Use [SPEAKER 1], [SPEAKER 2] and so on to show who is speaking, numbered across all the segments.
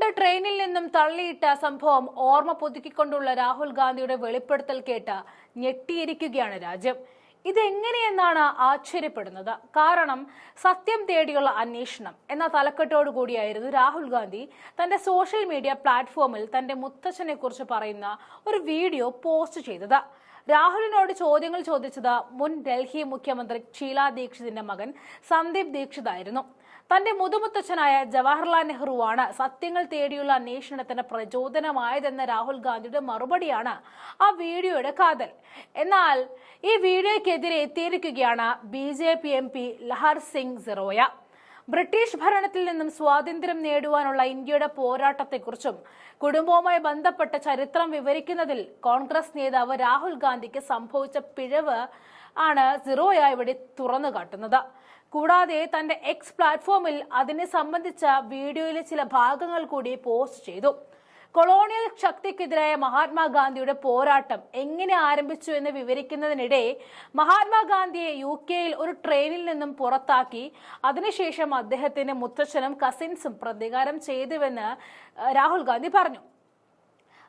[SPEAKER 1] തൊട്ട് ട്രെയിനിൽ നിന്നും തള്ളിയിട്ട സംഭവം ഓർമ്മ പുതുക്കിക്കൊണ്ടുള്ള രാഹുൽ ഗാന്ധിയുടെ വെളിപ്പെടുത്തൽ കേട്ട് ഞെട്ടിയിരിക്കുകയാണ് രാജ്യം. ഇതെങ്ങനെയെന്നാണ് ആശ്ചര്യപ്പെടുന്നത്. കാരണം സത്യം തേടിയുള്ള അന്വേഷണം എന്ന തലക്കെട്ടോടുകൂടിയായിരുന്നു രാഹുൽ ഗാന്ധി തന്റെ സോഷ്യൽ മീഡിയ പ്ലാറ്റ്ഫോമിൽ തന്റെ മുത്തച്ഛനെ കുറിച്ച് പറയുന്ന ഒരു വീഡിയോ പോസ്റ്റ് ചെയ്തത്. രാഹുലിനോട് ചോദ്യങ്ങൾ ചോദിച്ചത് മുൻ ഡൽഹി മുഖ്യമന്ത്രി ഷീല ദീക്ഷിതിന്റെ മകൻ സന്ദീപ് ദീക്ഷിത് ആയിരുന്നു. തന്റെ മുതുമുത്തച്ഛനായ ജവഹർലാൽ നെഹ്റുവാണ് സത്യങ്ങൾ തേടിയുള്ള അന്വേഷണത്തിന് പ്രചോദനമായതെന്ന രാഹുൽ ഗാന്ധിയുടെ മറുപടിയാണ് ആ വീഡിയോയുടെ കാതൽ. എന്നാൽ ഈ വീഡിയോയ്ക്കെതിരെ എത്തിയിരിക്കുകയാണ് BJP MP Lahar Singh Siroya. British ഭരണത്തിൽ നിന്നും സ്വാതന്ത്ര്യം നേടുവാനുള്ള ഇന്ത്യയുടെ പോരാട്ടത്തെക്കുറിച്ചും കുടുംബവുമായി ബന്ധപ്പെട്ട ചരിത്രം വിവരിക്കുന്നതിൽ കോൺഗ്രസ് നേതാവ് രാഹുൽ ഗാന്ധിക്ക് സംഭവിച്ച പിഴവ് ആണ് സിറോയ ഇവിടെ തുറന്നു കാട്ടുന്നത്. കൂടാതെ തന്റെ എക്സ് പ്ലാറ്റ്ഫോമിൽ അതിനെ സംബന്ധിച്ച വീഡിയോയിലെ ചില ഭാഗങ്ങൾ കൂടി പോസ്റ്റ് ചെയ്തു. കൊളോണിയൽ ശക്തിക്കെതിരായ മഹാത്മാഗാന്ധിയുടെ പോരാട്ടം എങ്ങനെ ആരംഭിച്ചു എന്ന് വിവരിക്കുന്നതിനിടെ മഹാത്മാഗാന്ധിയെ UK-യിൽ ഒരു ട്രെയിനിൽ നിന്നും പുറത്താക്കി അതിനുശേഷം അദ്ദേഹത്തിന്റെ മുത്തച്ഛനും കസിൻസും പ്രതികാരം ചെയ്തുവെന്ന് രാഹുൽ ഗാന്ധി പറഞ്ഞു.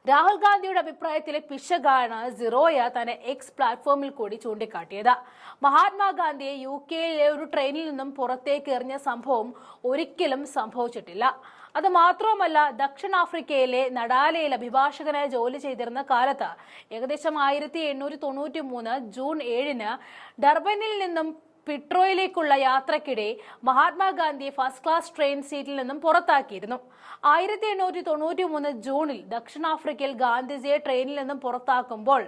[SPEAKER 1] രാഹുൽ ഗാന്ധിയുടെ അഭിപ്രായത്തിലെ പിശകാണ് സിറോയ തന്റെ എക്സ് പ്ലാറ്റ്ഫോമിൽ കൂടി ചൂണ്ടിക്കാട്ടിയത്. മഹാത്മാഗാന്ധിയെ UK-യിലെ ഒരു ട്രെയിനിൽ നിന്നും പുറത്തേക്ക് എറിഞ്ഞ സംഭവം ഒരിക്കലും സംഭവിച്ചിട്ടില്ല. അത് മാത്രവുമല്ല, ദക്ഷിണാഫ്രിക്കയിലെ നഡാലയിൽ അഭിഭാഷകനായി ജോലി ചെയ്തിരുന്ന കാലത്ത് ഏകദേശം 1893 ജൂൺ 7 ഡർബനിൽ നിന്നും പിട്രോയിലേക്കുള്ള യാത്രക്കിടെ മഹാത്മാഗാന്ധിയെ ഫസ്റ്റ് ക്ലാസ് ട്രെയിൻ സീറ്റിൽ നിന്നും പുറത്താക്കിയിരുന്നു. 1893 ജൂണിൽ ദക്ഷിണാഫ്രിക്കയിൽ ഗാന്ധിജിയെ ട്രെയിനിൽ നിന്നും പുറത്താക്കുമ്പോൾ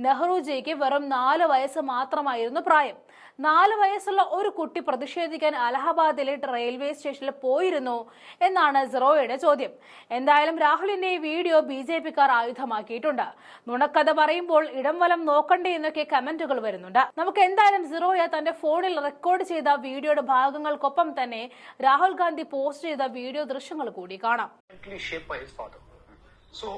[SPEAKER 1] നെഹ്റുജിക്ക് വെറും 4 വയസ്സ് മാത്രമായിരുന്നു പ്രായം. 4 വയസ്സുള്ള ഒരു കുട്ടി പ്രതിഷേധിക്കാൻ അലഹബാദിലെ റെയിൽവേ സ്റ്റേഷനിൽ പോയിരുന്നു എന്നാണ് സിറോയുടെ ചോദ്യം. എന്തായാലും രാഹുലിന്റെ ഈ വീഡിയോ BJP-ക്കാർ ആയുധമാക്കിയിട്ടുണ്ട്. നുണക്കഥ പറയുമ്പോൾ ഇടം വലം നോക്കണ്ടേ എന്നൊക്കെ കമന്റുകൾ വരുന്നുണ്ട്. നമുക്ക് എന്തായാലും സിറോയ തന്റെ ഫോണിൽ റെക്കോർഡ് ചെയ്ത വീഡിയോയുടെ ഭാഗങ്ങൾക്കൊപ്പം തന്നെ രാഹുൽ ഗാന്ധി പോസ്റ്റ് ചെയ്ത വീഡിയോ ദൃശ്യങ്ങൾ കൂടി കാണാം.
[SPEAKER 2] So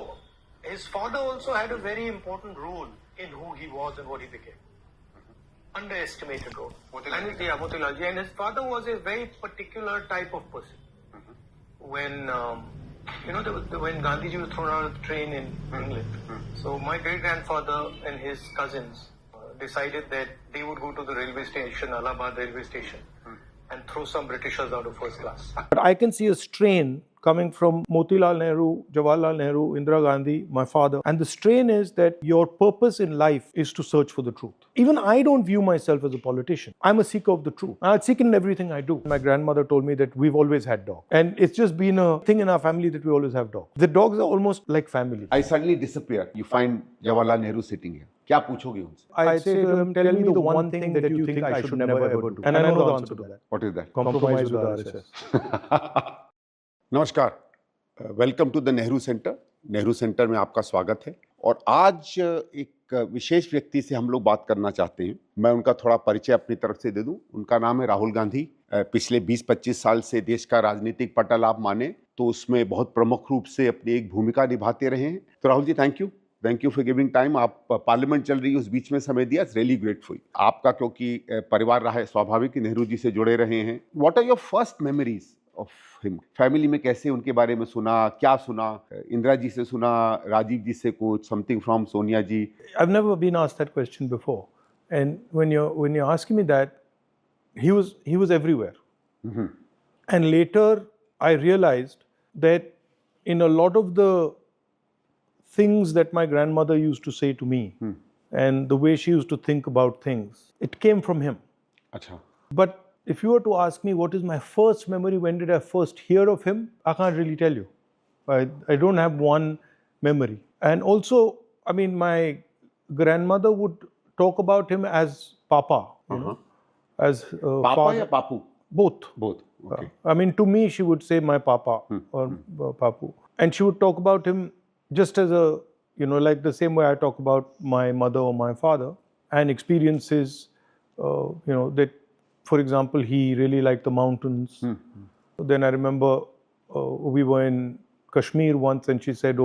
[SPEAKER 2] his father also had a very important role in who he was and what he became. Underestimated role. Motilal. And his father was a very particular type of person. When when Gandhiji was thrown out of the train in England, so my great grandfather and his cousins decided that they would go to the railway station, Allahabad railway station, and throw some Britishers out of first class.
[SPEAKER 3] But I can see a strain coming from Motilal Nehru, Jawaharlal Nehru, Indira Gandhi, my father. And the strain is that your purpose in life is to search for the truth. Even I don't view myself as a politician. I'm a seeker of the truth. I seek in everything I do. My grandmother told me that we've always had dogs. And it's just been a thing in our family that we always have dogs. The dogs are almost like family.
[SPEAKER 4] I suddenly disappear. You find Jawaharlal Nehru sitting here. क्या पूछोगे उनसे?
[SPEAKER 3] I say to them, tell me the one thing that you think I should never ever do. And I know the answer to that.
[SPEAKER 4] What is that?
[SPEAKER 3] Compromise with RSS.
[SPEAKER 4] नमस्कार, welcome to the Nehru centre. Nehru centre में आपका स्वागत है. और आज एक विशेष व्यक्ति से हम लोग बात करना चाहते हैं. मैं उनका थोड़ा परिचय अपनी तरफ से दे दूं. उनका नाम है राहुल गांधी. पिछले 20-25 साल से देश का राजनीतिक पटल आप माने तो उसमें बहुत प्रमुख रूप से अपनी एक भूमिका निभाते रहे हैं. तो Rahul ji, thank you for giving time. आप पार्लियामेंट चल रही है, उस बीच में समय दिया. It's really grateful. आपका क्योंकि परिवार रहा है, स्वाभाविक नेहरू जी से जुड़े रहे हैं. What are your first memories of him? Family में कैसे उनके बारे में सुना, क्या सुना? इंदिरा जी से सुना, राजीव जी से कुछ, something from Sonia ji?
[SPEAKER 3] I've never been asked that question before, and when you're asking me that, he was everywhere.
[SPEAKER 4] Mm-hmm.
[SPEAKER 3] And later I realized that in a lot of the things that my grandmother used to say to me, and the way she used to think about things, it came from him.
[SPEAKER 4] Achha.
[SPEAKER 3] But if you were to ask me what is my first memory, when did I first hear of him, I can't really tell you. I don't have one memory. And also, I mean, my grandmother would talk about him as Papa, you know, as
[SPEAKER 4] Papa
[SPEAKER 3] father.
[SPEAKER 4] या Papu?
[SPEAKER 3] Both.
[SPEAKER 4] Okay.
[SPEAKER 3] I mean, to me, she would say my Papa or Papu. And she would talk about him just as a, like the same way I talk about my mother or my father, and experiences, that, for example, he really liked the mountains. Then I remember we were in Kashmir once and she said,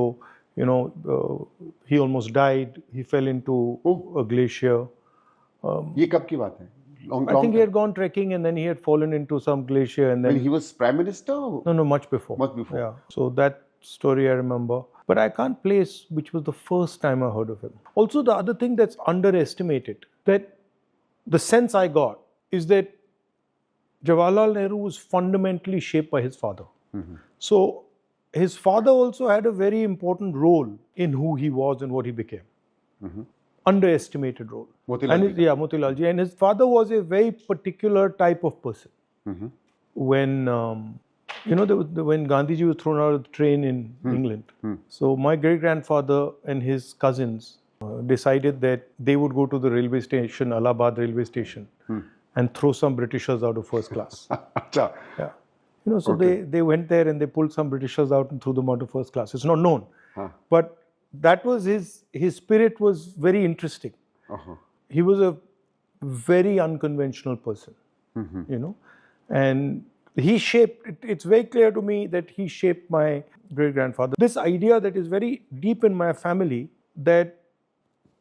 [SPEAKER 3] he almost died. He fell into a glacier.
[SPEAKER 4] ये कब की बात है?
[SPEAKER 3] I think he had gone trekking and then he had fallen into some glacier and then...
[SPEAKER 4] When he was Prime Minister?
[SPEAKER 3] No, much before.
[SPEAKER 4] Much before.
[SPEAKER 3] Yeah. So that story I remember, but I can't place which was the first time I heard of him. Also, the other thing that's underestimated, that the sense I got is that Jawaharlal Nehru was fundamentally shaped by his father. So his father also had a very important role in who he was and what he became. Underestimated role.
[SPEAKER 4] Motilal Ji.
[SPEAKER 3] Yeah, Motilal Ji. And his father was a very particular type of person. When when Gandhiji was thrown out of the train in England, so my great grandfather and his cousins decided that they would go to the railway station, Allahabad railway station, and throw some Britishers out of first class.
[SPEAKER 4] Acha.
[SPEAKER 3] Yeah. So they went there and they pulled some Britishers out and threw them out of first class. It's not known. But that was his spirit was very interesting. He was a very unconventional person, and he shaped, it's very clear to me that he shaped my great grandfather. This idea that is very deep in my family, that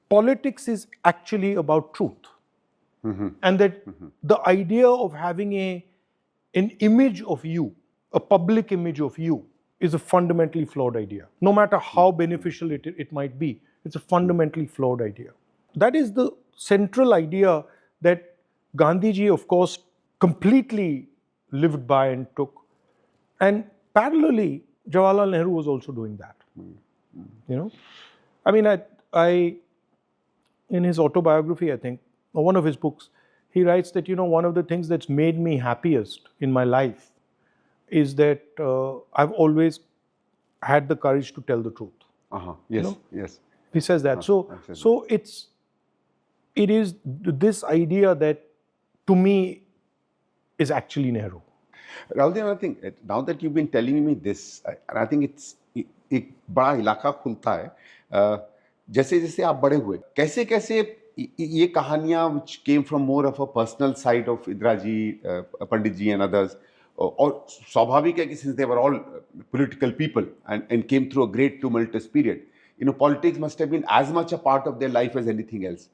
[SPEAKER 3] politics is actually about truth. And that the idea of having an image of you, a public image of you, is a fundamentally flawed idea. No matter how beneficial it might be, it's a fundamentally flawed idea. That is the central idea that Gandhiji, of course, completely lived by and took. And parallelly, Jawaharlal Nehru was also doing that. I mean, I in his autobiography, I think, or one of his books, he writes that, one of the things that's made me happiest in my life is that I've always had the courage to tell the truth.
[SPEAKER 4] Yes, yes.
[SPEAKER 3] He says that. So it is this idea that, to me, is actually Nehru.
[SPEAKER 4] Rahul, I think now that you've been telling me this, and I think it's एक बड़ा इलाका खुलता है. जैसे जैसे आप बड़े हुए, कैसे कैसे ये कहानियाँ which came from more of a personal side of Indira ji, Pandit ji and others, और स्वाभाविक है कि since they were all political people and came through a great tumultuous period, politics must have been as much a part of their life as anything else.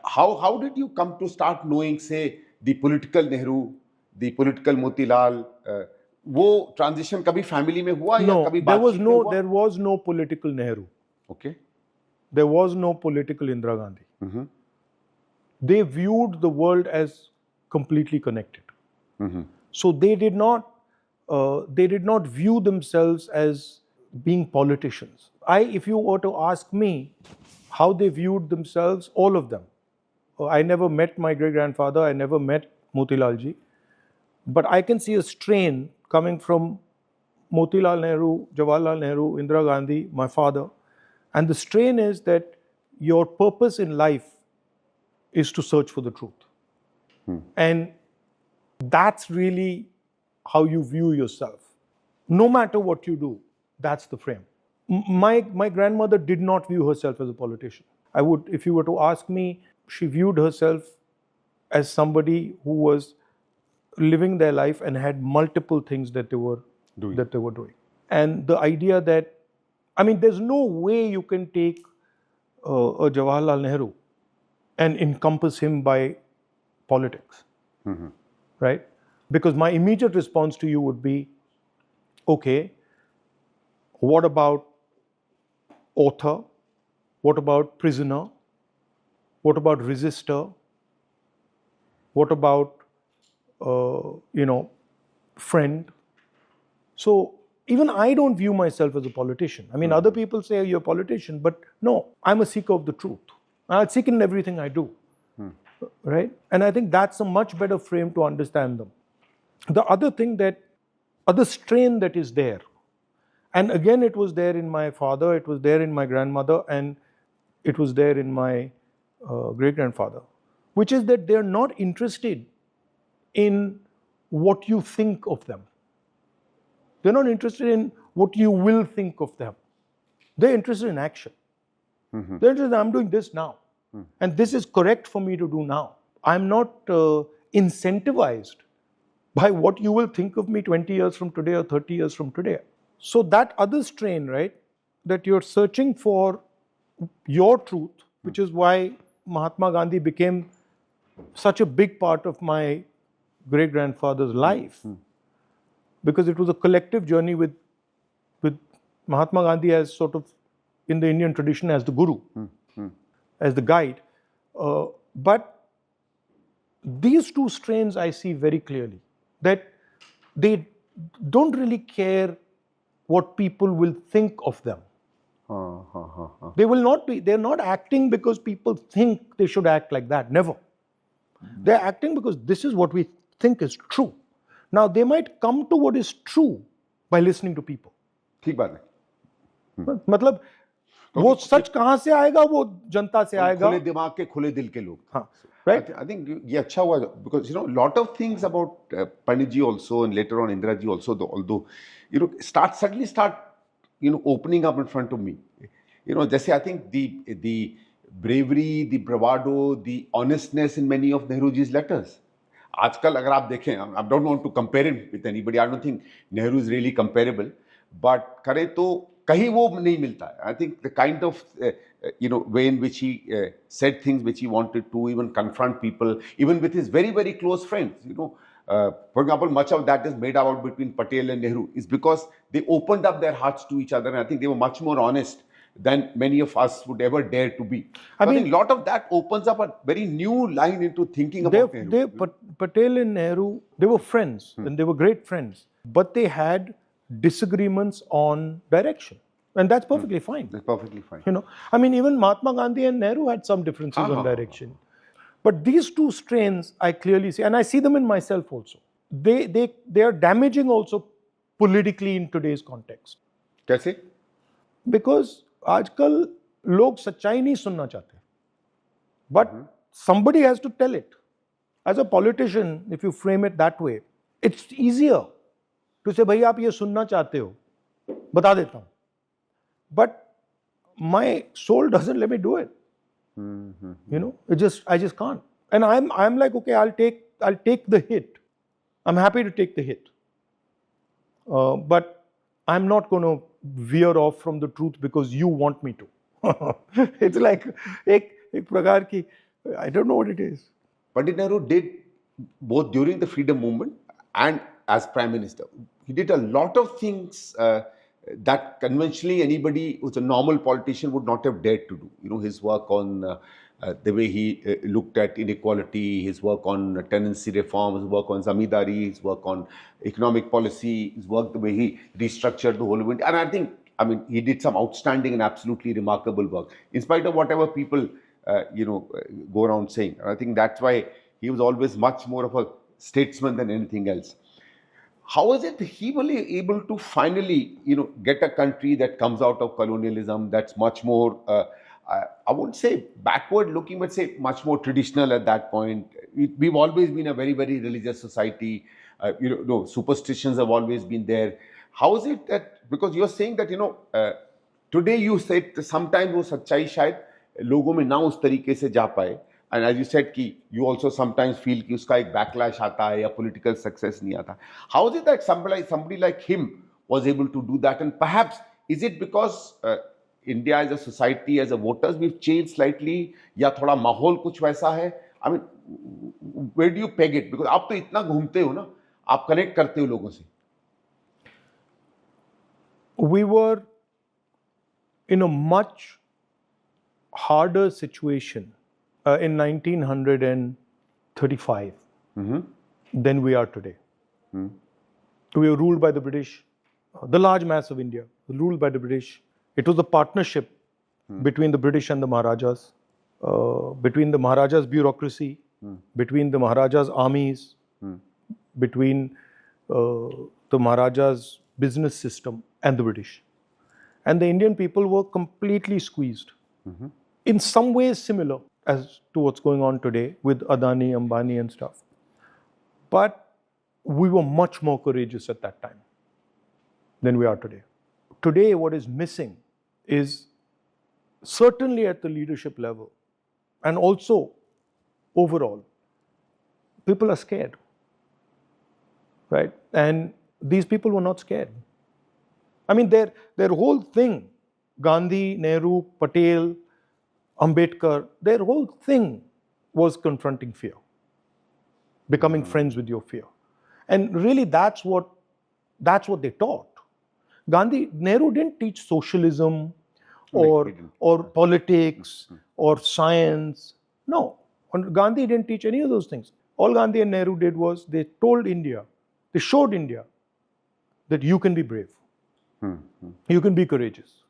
[SPEAKER 4] How did you come to start knowing, say, the political Nehru, the political Motilal? वो transition कभी family में हुआ या कभी बातचीत में हुआ?
[SPEAKER 3] There was no political Nehru.
[SPEAKER 4] Okay.
[SPEAKER 3] There was no political Indira Gandhi. They viewed the world as completely connected. So they did not view themselves as being politicians. If you were to ask me how they viewed themselves, all of them. I never met my great-grandfather, I never met Motilal ji, but I can see a strain coming from Motilal Nehru, Jawaharlal Nehru, Indira Gandhi, my father. And the strain is that your purpose in life is to search for the truth. And that's really how you view yourself. No matter what you do, that's the frame. My grandmother did not view herself as a politician. If you were to ask me, she viewed herself as somebody who was living their life and had multiple things that they were doing. And the idea that, there's no way you can take a Jawaharlal Nehru and encompass him by politics, right? Because my immediate response to you would be, okay, what about author? What about prisoner? What about resistor? What about, friend? So even I don't view myself as a politician. Other people say you're a politician, but no, I'm a seeker of the truth. I seek in everything I do, right? And I think that's a much better frame to understand them. The other strain that is there, and again, it was there in my father, it was there in my grandmother, and it was there in my great-grandfather, which is that they're not interested in what you think of them. They're not interested in what you will think of them. They're interested in action. They're interested in, I'm doing this now. And this is correct for me to do now. I'm not incentivized by what you will think of me 20 years from today or 30 years from today. So that other strain, right, that you're searching for your truth, which is why Mahatma Gandhi became such a big part of my great-grandfather's life. Because it was a collective journey with Mahatma Gandhi as sort of, in the Indian tradition, as the guru, as the guide. But these two strains I see very clearly, that they don't really care what people will think of them. They will not be, they're not acting because people think they should act like that. Never. They're acting because this is what we think is true. Now, they might come to what is true by listening to people.
[SPEAKER 4] ठीक बात है.
[SPEAKER 3] मतलब वो सच कहाँ से आएगा, वो जनता से आएगा.
[SPEAKER 4] खुले दिमाग के खुले दिल के लोग.
[SPEAKER 3] हाँ, right?
[SPEAKER 4] I think ये अच्छा हुआ, because lot of things about Pandit ji also, and later on Indira ji also, although suddenly start opening up in front of me. जैसे I think the bravery, the bravado, the honestness in many of Nehruji's letters. आजकल अगर आप देखें, I don't want to compare it with anybody. I don't think Nehru is really comparable, but करें तो कहीं वो नहीं मिलता है. I think the kind of way in which he said things which he wanted to, even confront people, even with his very, very close friends. For example, much of that is made out between Patel and Nehru is because they opened up their hearts to each other, and I think they were much more honest than many of us would ever dare to be. I mean, a lot of that opens up a very new line into thinking about Nehru.
[SPEAKER 3] Patel and Nehru, they were friends, and they were great friends, but they had disagreements on direction, and that's perfectly fine.
[SPEAKER 4] That's perfectly fine.
[SPEAKER 3] I mean, even Mahatma Gandhi and Nehru had some differences on direction. But these two strains I clearly see, and I see them in myself also. They are damaging also politically in today's context.
[SPEAKER 4] कैसे?
[SPEAKER 3] Because आजकल लोग सच्चाई नहीं सुनना चाहते. But somebody has to tell it. As a politician, if you frame it that way, it's easier to say, भाई आप ये सुनना चाहते हो, बता देता हूँ. But my soul doesn't let me do it. I just can't. And I'm like, okay, I'll take the hit. I'm happy to take the hit. But I'm not going to veer off from the truth because you want me to. It's like ek prakar ki, I don't know what it is.
[SPEAKER 4] Pandit Nehru did both during the freedom movement and as Prime Minister. He did a lot of things that conventionally anybody who's a normal politician would not have dared to do. His work on the way he looked at inequality, his work on tenancy reform, his work on zamindari, his work on economic policy, his work the way he restructured the whole of India. And I mean, he did some outstanding and absolutely remarkable work, in spite of whatever people, go around saying. And I think that's why he was always much more of a statesman than anything else. How is it he was able to finally, get a country that comes out of colonialism, that's much more, I won't say backward looking, but say much more traditional at that point. We've always been a very, very religious society. Superstitions have always been there. How is it that, because you're saying that, today you said sometimes वो सच्चाई शायद लोगों में ना उस तरीके से जा पाए. And as you said, you also sometimes feel कि उसका एक backlash आता है या political success नहीं आता. How is it that somebody like him was able to do that? And perhaps, is it because India as a society, as a voters, we've changed slightly, या थोड़ा माहौल कुछ वैसा है? I mean, where do you peg it? Because आप तो इतना घूमते हो ना, आप connect करते हो लोगों से.
[SPEAKER 3] We were in a much harder situation in 1935 than we are today. We were ruled by the British, the large mass of India, ruled by the British. It was a partnership between the British and the Maharajas, between the Maharajas' bureaucracy, between the Maharajas' armies, between the Maharajas' business system and the British. And the Indian people were completely squeezed. In some ways similar as to what's going on today with Adani, Ambani and stuff. But we were much more courageous at that time than we are today. Today, what is missing is, certainly at the leadership level and also overall, people are scared, right? And these people were not scared. I mean, their whole thing, Gandhi, Nehru, Patel, Ambedkar, their whole thing was confronting fear, becoming friends with your fear. And really that's what they taught. Nehru didn't teach socialism
[SPEAKER 4] No, he didn't.
[SPEAKER 3] or politics or science. No, Gandhi didn't teach any of those things. All Gandhi and Nehru did was they told India, they showed India that you can be brave, you can be courageous,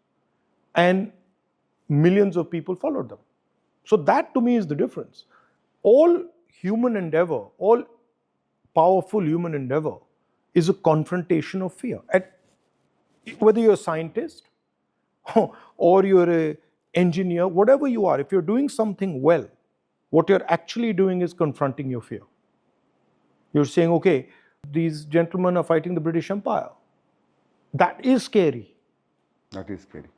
[SPEAKER 3] and millions of people followed them. So that to me is the difference. All human endeavor, all powerful human endeavor is a confrontation of fear. Whether you're a scientist or you're an engineer, whatever you are, if you're doing something well, what you're actually doing is confronting your fear. You're saying, okay, these gentlemen are fighting the British Empire. That is scary.
[SPEAKER 4] That is scary.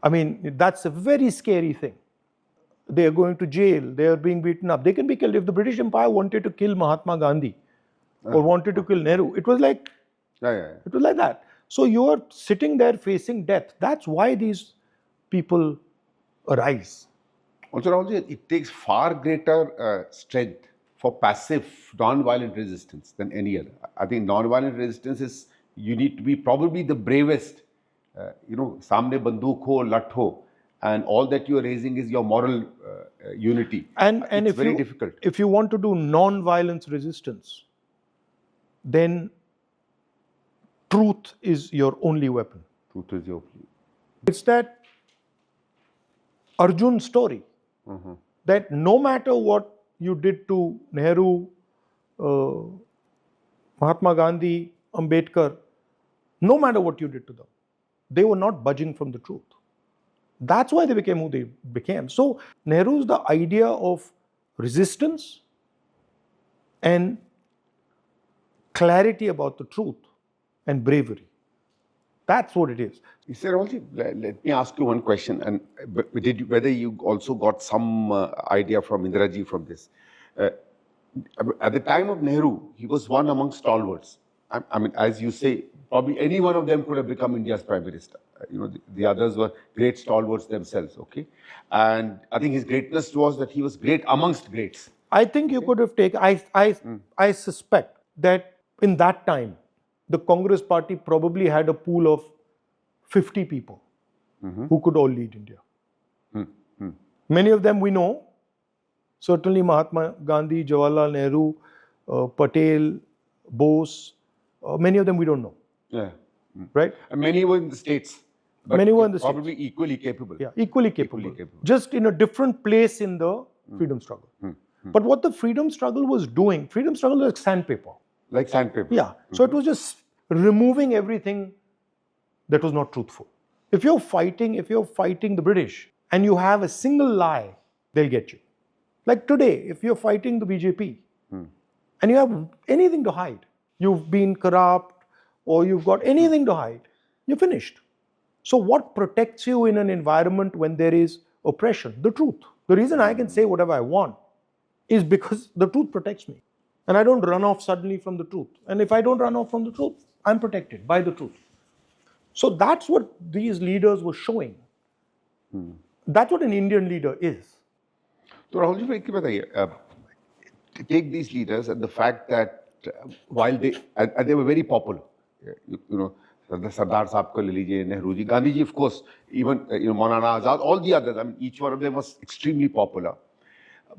[SPEAKER 3] I mean, that's a very scary thing. They are going to jail, they are being beaten up. They can be killed. If the British Empire wanted to kill Mahatma Gandhi or wanted to kill Nehru, it was like it was like that. So you are sitting there facing death. That's why these people arise.
[SPEAKER 4] Also, Rahulji, it takes far greater strength for passive, non-violent resistance than any other. I think non-violent resistance is, you need to be probably the bravest. Samne bandook ho, lat ho, and all that you are raising is your moral unity.
[SPEAKER 3] And
[SPEAKER 4] it's very difficult.
[SPEAKER 3] If you want to do non-violence resistance, then truth is your only weapon.
[SPEAKER 4] Truth is your.
[SPEAKER 3] It's that Arjun story, that no matter what you did to Nehru, Mahatma Gandhi, Ambedkar, no matter what you did to them, they were not budging from the truth. That's why they became who they became. So Nehru's the idea of resistance and clarity about the truth and bravery. That's what it is.
[SPEAKER 4] Sir, also, let me ask you one question, and whether you also got some idea from Indiraji from this. At the time of Nehru, he was one among stalwarts. I mean, as you say, probably any one of them could have become India's Prime Minister. The others were great stalwarts themselves, okay? And I think his greatness was that he was great amongst greats.
[SPEAKER 3] I think you could have taken, I suspect that in that time, the Congress party probably had a pool of 50 people who could all lead India. Many of them we know. Certainly Mahatma Gandhi, Jawaharlal Nehru, Patel, Bose, many of them we don't know.
[SPEAKER 4] Yeah.
[SPEAKER 3] Right?
[SPEAKER 4] And many were in the States. But
[SPEAKER 3] many were in the
[SPEAKER 4] probably
[SPEAKER 3] States.
[SPEAKER 4] equally capable.
[SPEAKER 3] Yeah, equally capable. Just in a different place in the freedom struggle. But what the freedom struggle was doing, freedom struggle was like sandpaper.
[SPEAKER 4] Like sandpaper.
[SPEAKER 3] Yeah. So it was just removing everything that was not truthful. If you're fighting the British and you have a single lie, they'll get you. Like today, if you're fighting the BJP and you have anything to hide, you've been corrupt or you've got anything to hide, you're finished. So what protects you in an environment when there is oppression? The truth. The reason I can say whatever I want is because the truth protects me. And I don't run off suddenly from the truth. And if I don't run off from the truth, I'm protected by the truth. So that's what these leaders were showing. That's what an Indian leader is.
[SPEAKER 4] So Rahulji, एक बताइए, take these leaders and the fact that while they were very popular, Sardar Sahab ko le lijiye, Nehru ji, Gandhi ji, of course, even Maulana Azad, all the others, I mean, each one of them was extremely popular.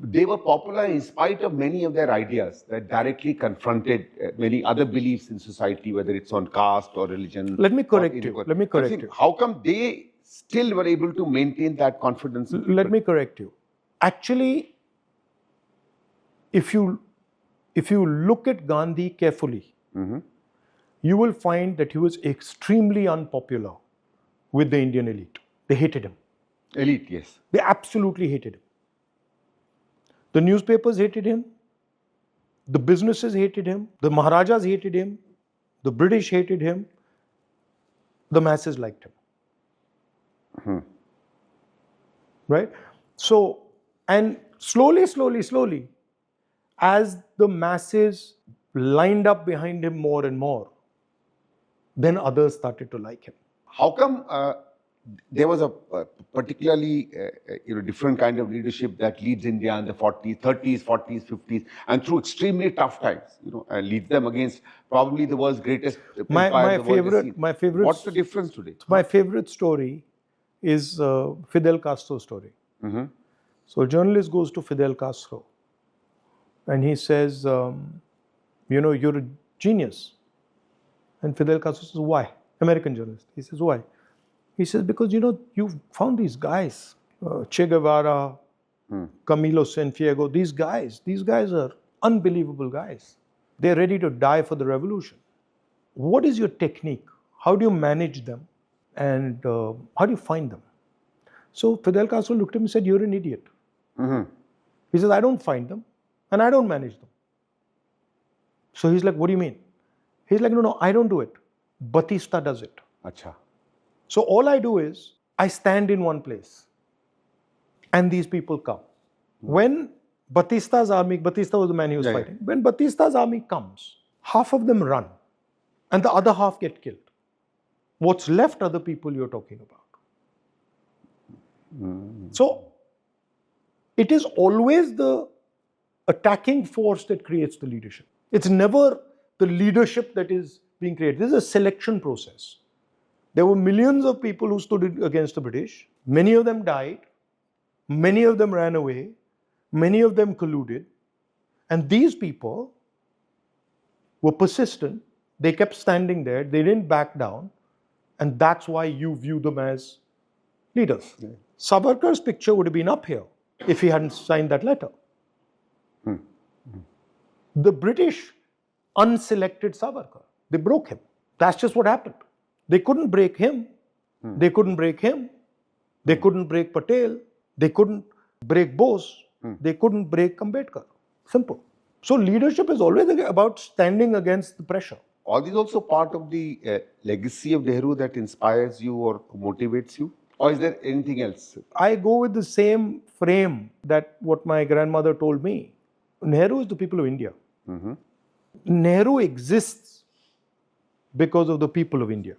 [SPEAKER 4] They were popular in spite of many of their ideas that directly confronted many other beliefs in society, whether it's on caste or religion.
[SPEAKER 3] Let me correct you.
[SPEAKER 4] How come they still were able to maintain that confidence?
[SPEAKER 3] Let me correct you. Actually, if you look at Gandhi carefully, you will find that he was extremely unpopular with the Indian elite. They hated him.
[SPEAKER 4] Elite, yes.
[SPEAKER 3] They absolutely hated him. The newspapers hated him. The businesses hated him. The Maharajas hated him. The British hated him. The masses liked him. Right? So, and slowly, as the masses lined up behind him more and more, then others started to like him.
[SPEAKER 4] How come there was a particularly different kind of leadership that leads India in the 40s, 30s, 40s, 50s, and through extremely tough times, and leads them against probably the world's greatest empire the world has seen.
[SPEAKER 3] My favorite.
[SPEAKER 4] What's the difference today?
[SPEAKER 3] My favorite story is Fidel Castro's story. So a journalist goes to Fidel Castro, and he says, you're a genius. And Fidel Castro says, why? American journalist. He says, why? He says, because, you've found these guys, Che Guevara, Camilo Cienfuegos, these guys are unbelievable guys. They're ready to die for the revolution. What is your technique? How do you manage them? And how do you find them? So Fidel Castro looked at him and said, you're an idiot. He says, I don't find them and I don't manage them. So he's like, what do you mean? He's like, no, I don't do it. Batista does it.
[SPEAKER 4] Acha.
[SPEAKER 3] So all I do is, I stand in one place and these people come. When Batista's army, Batista was the man he was fighting. When Batista's army comes, half of them run and the other half get killed. What's left are the people you're talking about. So it is always the attacking force that creates the leadership. It's never the leadership that is being created. This is a selection process. There were millions of people who stood against the British. Many of them died. Many of them ran away. Many of them colluded. And these people were persistent. They kept standing there. They didn't back down. And that's why you view them as leaders. Savarkar's picture would have been up here if he hadn't signed that letter. The British unselected Savarkar. They broke him. That's just what happened. They couldn't break him. They couldn't break him. They couldn't break Patel. They couldn't break Bose. They couldn't break Ambedkar. Simple. So leadership is always about standing against the pressure.
[SPEAKER 4] Are these also part of the legacy of Nehru that inspires you or motivates you? Or is there anything else?
[SPEAKER 3] I go with the same frame that what my grandmother told me. Nehru is the people of India. Nehru exists because of the people of India.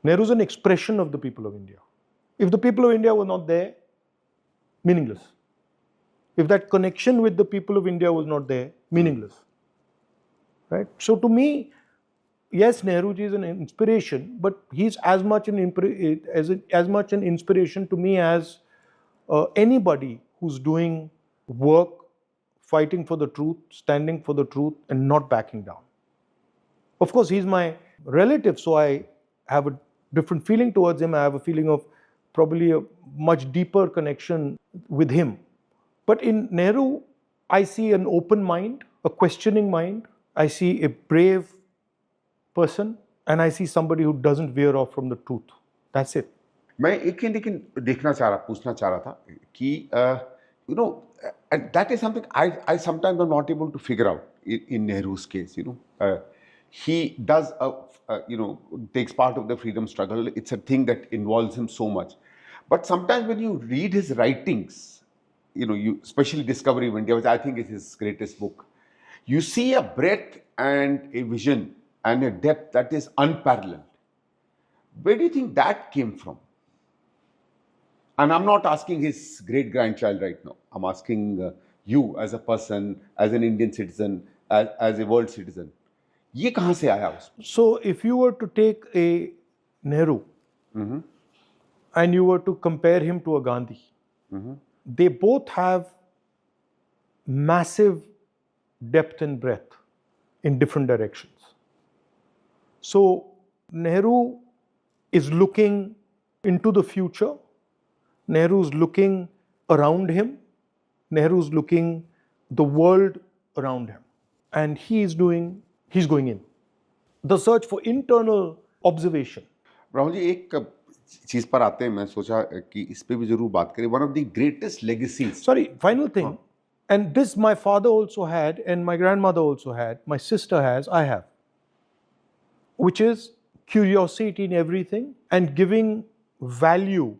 [SPEAKER 3] Nehru is an expression of the people of India. If the people of India were not there, meaningless. If that connection with the people of India was not there, meaningless. Right? So to me, yes, Nehruji is an inspiration, but he's as much an inspiration to me as anybody who's doing work, fighting for the truth, standing for the truth, and not backing down. Of course, he's my relative, so I have a different feeling towards him. I have a feeling of probably a much deeper connection with him. But in Nehru, I see an open mind, a questioning mind. I see a brave person, and I see somebody who doesn't veer off from the truth. That's it.
[SPEAKER 4] मैं एक लेकिन पूछना चाह रहा था कि and that is something I sometimes am not able to figure out in Nehru's case. He does takes part of the freedom struggle. It's a thing that involves him so much. But sometimes when you read his writings, you especially Discovery of India, which I think is his greatest book, you see a breadth and a vision and a depth that is unparalleled. Where do you think that came from? And I'm not asking his great-grandchild right now. I'm asking you as a person, as an Indian citizen, as a world citizen. ये कहाँ से आया उसमें?
[SPEAKER 3] So if you were to take a Nehru and you were to compare him to a Gandhi, they both have massive depth and breadth in different directions. So Nehru is looking into the future. Nehru is looking around him. Nehru is looking the world around him. And he's going in. The search for internal observation.
[SPEAKER 4] Rahul ji एक चीज पर आते हैं, मैं सोचा कि इस पे भी जरूर बात करें. One of the greatest legacies.
[SPEAKER 3] Sorry, final thing. And this my father also had, and my grandmother also had, my sister has, I have. Which is curiosity in everything and giving value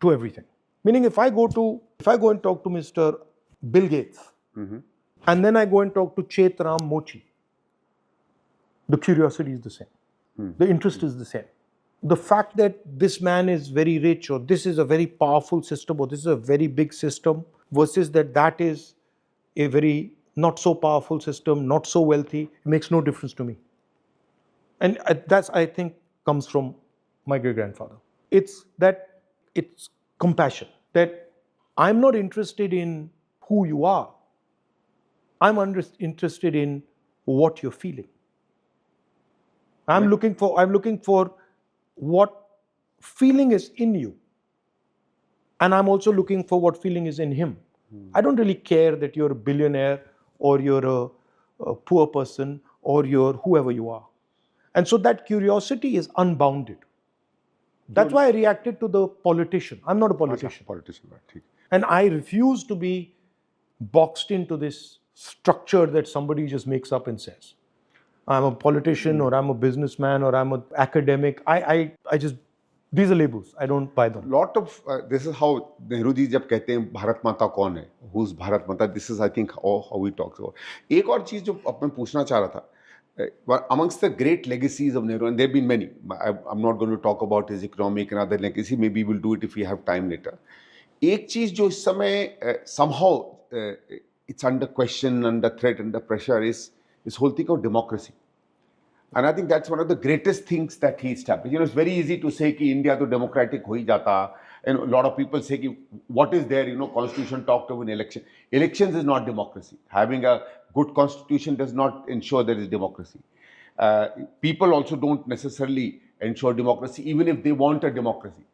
[SPEAKER 3] to everything. Meaning if I go and talk to Mr. Bill Gates, and then I go and talk to Chetram Mochi, the curiosity is the same. The interest is the same. the fact that this man is very rich, or this is a very powerful system, or this is a very big system, versus that is a very not so powerful system, not so wealthy, makes no difference to me. And that's, I think, comes from my great grandfather. It's compassion, that I'm not interested in who you are, I'm interested in what you're feeling. I'm looking for what feeling is in you, and I'm also looking for what feeling is in him. I don't really care that you're a billionaire, or you're a poor person, or you're whoever you are. And so that curiosity is unbounded. That's why I reacted to the politician. I'm not a politician.
[SPEAKER 4] Politician,
[SPEAKER 3] And I refuse to be boxed into this structure that somebody just makes up and says. I'm a politician, or I'm a businessman, or I'm an academic. I just, these are labels. I don't buy them.
[SPEAKER 4] Lot of this is how Nehru ji जब कहते हैं भारत माता कौन है, who's Bharat Mata, this is I think how he talks about. एक और चीज जो अब मैं पूछना चाह रहा था, amongst the great legacies of Nehru, and there have been many. I'm not going to talk about his economic and other legacy. Maybe we'll do it if we have time later. एक चीज जो इस समय somehow it's under question, under threat, under pressure is this whole thing of democracy. And I think that's one of the greatest things that he established. You know, it's very easy to say कि India तो democratic हो ही जाता, and a lot of people say कि what is there, you know, constitution talked of an election. Elections is not democracy. Having a good constitution does not ensure there is democracy. People also don't necessarily ensure democracy, even if they want a democracy.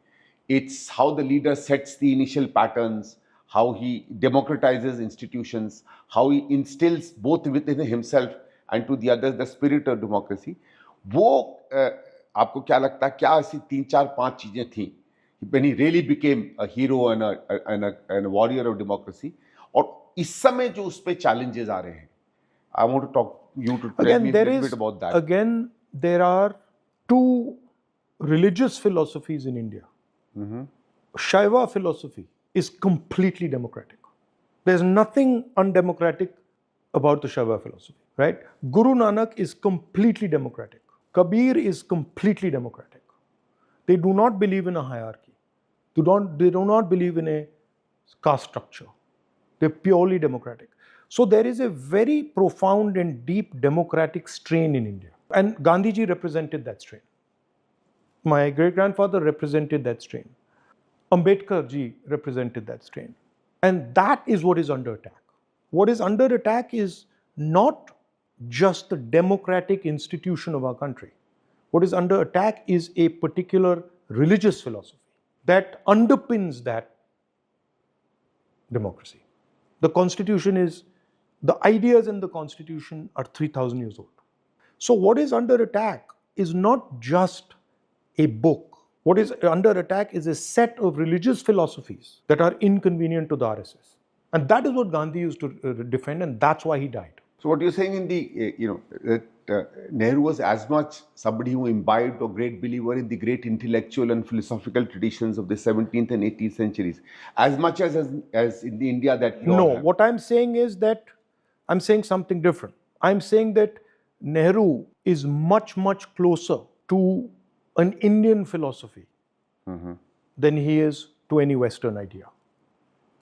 [SPEAKER 4] It's how the leader sets the initial patterns, how he democratizes institutions, how he instills both within himself and to the others the spirit of democracy. वो आपको क्या लगता है, क्या ऐसी 3-4-5 चीजें थी when he really became a hero and a warrior of democracy, और इस समय जो उस पे challenges आ रहे हैं, I want to talk you to tell me a little bit about that.
[SPEAKER 3] Again, there are two religious philosophies in India. Shaiva philosophy is completely democratic. There's nothing undemocratic about the Shaiva philosophy, right? Guru Nanak is completely democratic. Kabir is completely democratic. They do not believe in a hierarchy. They do not believe in a caste structure. They're purely democratic. So there is a very profound and deep democratic strain in India. And Gandhiji represented that strain. My great-grandfather represented that strain. Ambedkar ji represented that strain. And that is what is under attack. What is under attack is not just the democratic institution of our country. What is under attack is a particular religious philosophy that underpins that democracy. The constitution is, the ideas in the constitution are 3,000 years old. So what is under attack is not just a book. What is under attack is a set of religious philosophies that are inconvenient to the RSS. And that is what Gandhi used to defend, and that's why he died.
[SPEAKER 4] So what you're saying in the, that Nehru was as much somebody who imbibed or great believer in the great intellectual and philosophical traditions of the 17th and 18th centuries, as much as in the India that you
[SPEAKER 3] No,
[SPEAKER 4] have.
[SPEAKER 3] what I'm saying is that, I'm saying something different. I'm saying that Nehru is much, much closer to an Indian philosophy than he is to any Western idea.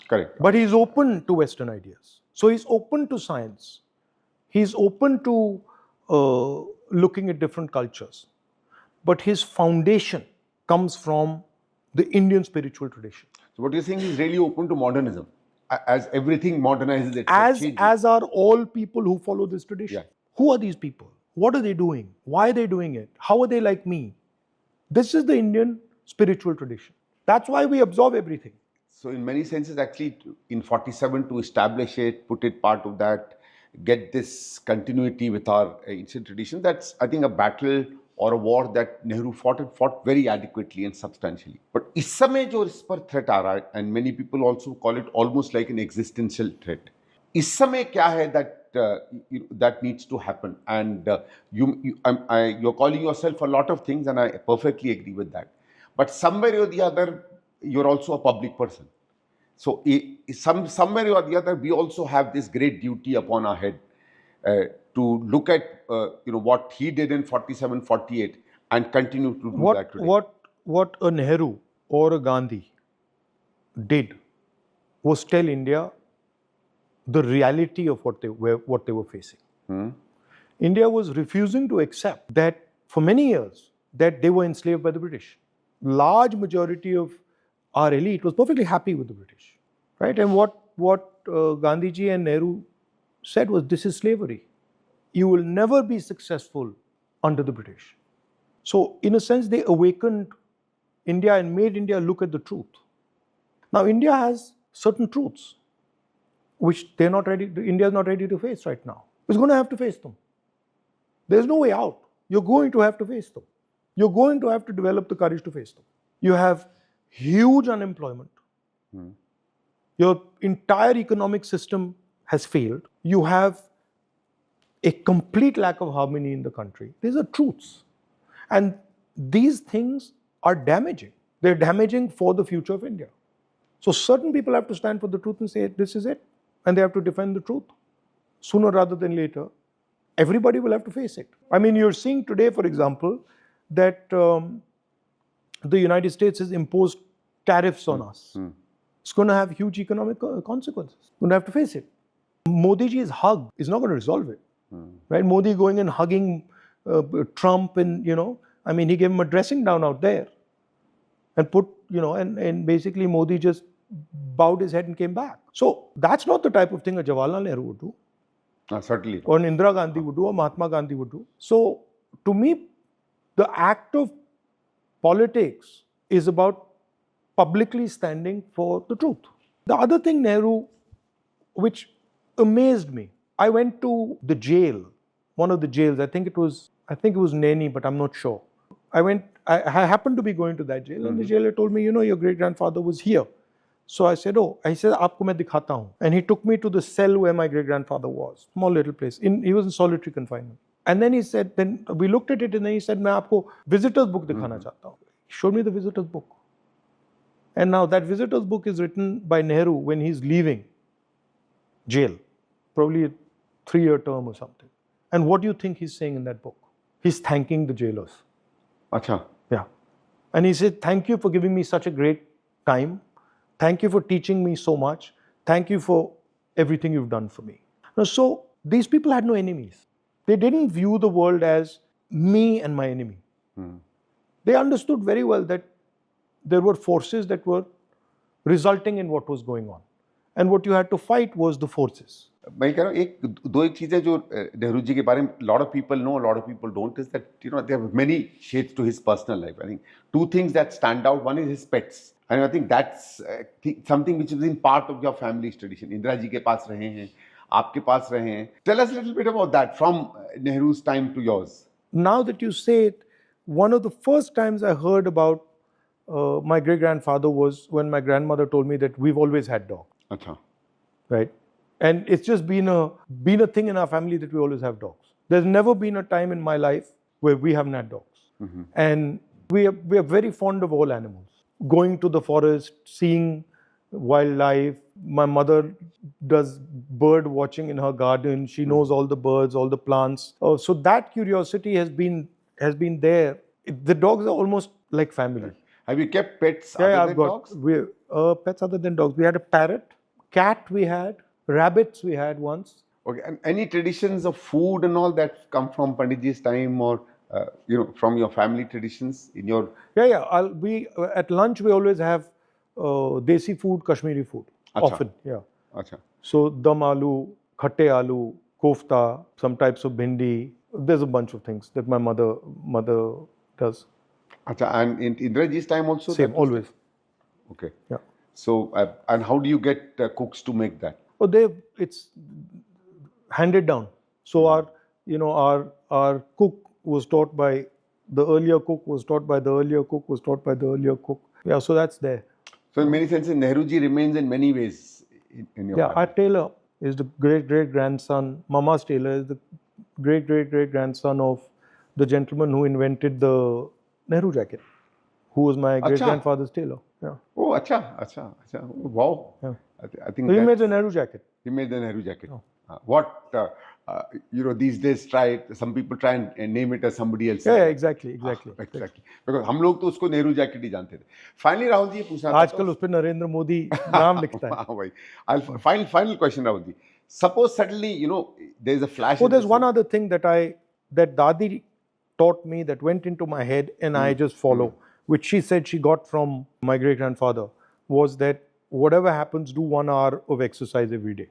[SPEAKER 4] Correct.
[SPEAKER 3] But he's open to Western ideas. So he's open to science. He's open to looking at different cultures. But his foundation comes from the Indian spiritual tradition.
[SPEAKER 4] So what you're saying is really open to modernism, as everything modernizes itself.
[SPEAKER 3] As are all people who follow this tradition.
[SPEAKER 4] Yeah.
[SPEAKER 3] Who are these people? What are they doing? Why are they doing it? How are they like me? This is the Indian spiritual tradition. That's why we absorb everything.
[SPEAKER 4] So in many senses, actually, in 47 to establish it, put it part of that, get this continuity with our ancient tradition, that's, I think, a battle or a war that Nehru fought and fought very adequately and substantially. But इस समय जो इस पर threat आ रहा है, and many people also call it almost like an existential threat. इस समय क्या है that needs to happen? And you're calling yourself a lot of things, and I perfectly agree with that. But somewhere or the other, you're also a public person. So somewhere or the other, we also have this great duty upon our head to look at what he did in 47, 48 and continue to do that today.
[SPEAKER 3] What a Nehru or a Gandhi did was tell India the reality of what they were facing. India was refusing to accept that for many years that they were enslaved by the British. Large majority of our elite was perfectly happy with the British, right? And what Gandhiji and Nehru said was, this is slavery. You will never be successful under the British. So in a sense, they awakened India and made India look at the truth. Now India has certain truths which India is not ready to face right now. It's going to have to face them. There's no way out. You're going to have to face them. You're going to have to develop the courage to face them. You have huge unemployment. Your entire economic system has failed. You have a complete lack of harmony in the country. These are truths. And these things are damaging. They're damaging for the future of India. So certain people have to stand for the truth and say, this is it. And they have to defend the truth. Sooner rather than later, everybody will have to face it. I mean, you're seeing today, for example, that the United States has imposed tariffs on us. It's going to have huge economic consequences. We're going to have to face it. Modi ji's hug is not going to resolve it. Right? Modi going and hugging Trump and, I mean, he gave him a dressing down out there and put, and basically Modi just bowed his head and came back. So that's not the type of thing a Jawaharlal Nehru would do.
[SPEAKER 4] Certainly.
[SPEAKER 3] Or an Indira Gandhi would do, or Mahatma Gandhi would do. So to me, the act of politics is about publicly standing for the truth. The other thing, Nehru, which amazed me, I went to the jail, one of the jails. I think it was Naini, but I'm not sure. I happened to be going to that jail, and the jailer told me, your great-grandfather was here. So I said, aapko main dikhata hu. And he took me to the cell where my great-grandfather was. Small little place. He was in solitary confinement. And then he said, then we looked at it, and then he said, main aapko visitor's book dikhana chahta hu. He showed me the visitor's book. And now that visitor's book is written by Nehru when he's leaving jail. Probably a 3-year term or something. And what do you think he's saying in that book? He's thanking the jailers.
[SPEAKER 4] Acha.
[SPEAKER 3] Yeah. And he said, thank you for giving me such a great time. Thank you for teaching me so much. Thank you for everything you've done for me. Now, so these people had no enemies. They didn't view the world as me and my enemy. They understood very well that there were forces that were resulting in what was going on. And what you had to fight was the forces.
[SPEAKER 4] मैं कह रहा हूँ दो चीजें जो नेहरू जी के बारे में lot of people know, a lot of people don't, is that there are many shades to his personal life. I think 2 things that stand out. One is his pets, and I think that's something which is in part of your family's tradition. Indira ji के पास रहे हैं, आपके पास रहे हैं. Tell us a little bit about that from Nehru's time to yours.
[SPEAKER 3] Now that you say it, one of the first times I heard about my great-grandfather was when my grandmother told me that we've always had dogs.
[SPEAKER 4] Acha.
[SPEAKER 3] Right? And it's just been a thing in our family that we always have dogs. There's never been a time in my life where we haven't had dogs. And we are very fond of all animals. Going to the forest, seeing wildlife. My mother does bird watching in her garden. She knows all the birds, all the plants. So that curiosity has been there. The dogs are almost like family.
[SPEAKER 4] Have you kept pets other than dogs?
[SPEAKER 3] Pets other than dogs. We had a parrot, cat we had, rabbits we had once.
[SPEAKER 4] Okay, and any traditions of food and all that come from Panditji's time, or from your family traditions in your?
[SPEAKER 3] Yeah. At lunch we always have desi food, Kashmiri food.
[SPEAKER 4] Achha.
[SPEAKER 3] Often, yeah.
[SPEAKER 4] Acha.
[SPEAKER 3] So dum aloo, khatte aloo, kofta, some types of bhindi. There's a bunch of things that my mother does.
[SPEAKER 4] Acha, and in Indira ji's time also?
[SPEAKER 3] Same, always.
[SPEAKER 4] Okay.
[SPEAKER 3] Yeah.
[SPEAKER 4] So, and how do you get cooks to make that?
[SPEAKER 3] It's handed down. So our cook was taught by the earlier cook, was taught by the earlier cook, was taught by the earlier cook. Yeah, so that's there.
[SPEAKER 4] So in many senses, Nehruji remains in many ways in your family.
[SPEAKER 3] Our tailor is the great-great-grandson. Mama's tailor is the great-great-great-grandson of the gentleman who invented the Nehru jacket, who was my great-grandfather's tailor. Yeah.
[SPEAKER 4] Oh, acha. Wow.
[SPEAKER 3] Yeah.
[SPEAKER 4] I think
[SPEAKER 3] so he made the Nehru jacket.
[SPEAKER 4] He made the Nehru jacket.
[SPEAKER 3] Oh.
[SPEAKER 4] What these days some people try and name it as somebody else.
[SPEAKER 3] Yeah, exactly.
[SPEAKER 4] Exactly. Because हम लोग तो उसको Nehru jacket ही जानते थे. Finally, Rahul ji ये पूछना था.
[SPEAKER 3] आजकल उस पे नरेंद्र मोदी नाम लिखता है.
[SPEAKER 4] हाँ भाई. Final question, Rahul ji. Suppose suddenly, there is a flash.
[SPEAKER 3] Oh, there's one other thing that Dadi taught me that went into my head and I just follow, which she said she got from my great grandfather, was that whatever happens, do 1 hour of exercise every day.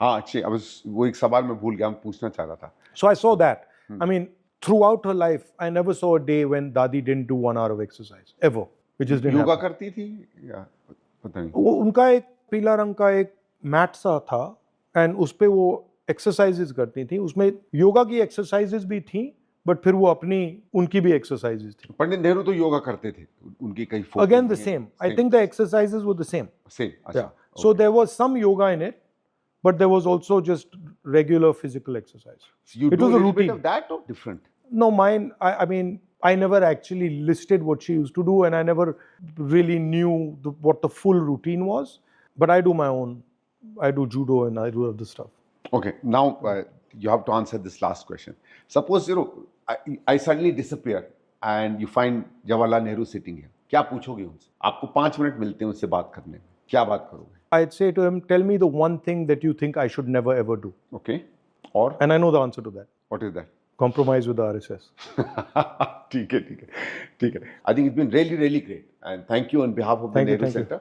[SPEAKER 4] हाँ अच्छी. वो एक सवाल मैं भूल गया, मैं पूछना चाह रहा था.
[SPEAKER 3] So I saw that. I mean, throughout her life, I never saw a day when Dadi didn't do 1 hour of exercise ever. It just didn't
[SPEAKER 4] yoga
[SPEAKER 3] happen.
[SPEAKER 4] करती थी या पता नहीं.
[SPEAKER 3] वो उनका एक पीला रंग का एक मैट सा था एंड उस पे वो एक्सरसाइजेज करती थी. उसमें योगा की एक्सरसाइजेज भी थी, बट फिर वो अपनी उनकी भी एक्सरसाइजेज थी.
[SPEAKER 4] पंडित नेहरू तो योगा करते थे. उनकी कई
[SPEAKER 3] Again the same. I think the exercises were the same.
[SPEAKER 4] Same.
[SPEAKER 3] Yeah. So there was some yoga in it, but there was also just regular physical exercise.
[SPEAKER 4] So you
[SPEAKER 3] It
[SPEAKER 4] do
[SPEAKER 3] was
[SPEAKER 4] a
[SPEAKER 3] a
[SPEAKER 4] little bit
[SPEAKER 3] routine.
[SPEAKER 4] of that or different?
[SPEAKER 3] No, mine, I mean, I never actually listed what she used to do and I never really knew what the full routine was. But I do my own. I do judo and I do other stuff.
[SPEAKER 4] Okay, now you have to answer this last question. Suppose, I suddenly disappear and you find Jawaharlal Nehru sitting here. क्या पूछोगे उनसे? आपको 5 minute मिलते हैं उससे बात करने में. क्या बात करोगे?
[SPEAKER 3] I'd say to him, tell me the one thing that you think I should never ever do.
[SPEAKER 4] Okay. Or?
[SPEAKER 3] And I know the answer to that.
[SPEAKER 4] What is that?
[SPEAKER 3] Compromise with the RSS.
[SPEAKER 4] ठीक है. I think it's been really, really great. And thank you on behalf of the
[SPEAKER 3] Thank you,
[SPEAKER 4] Nehru
[SPEAKER 3] thank you.
[SPEAKER 4] Center.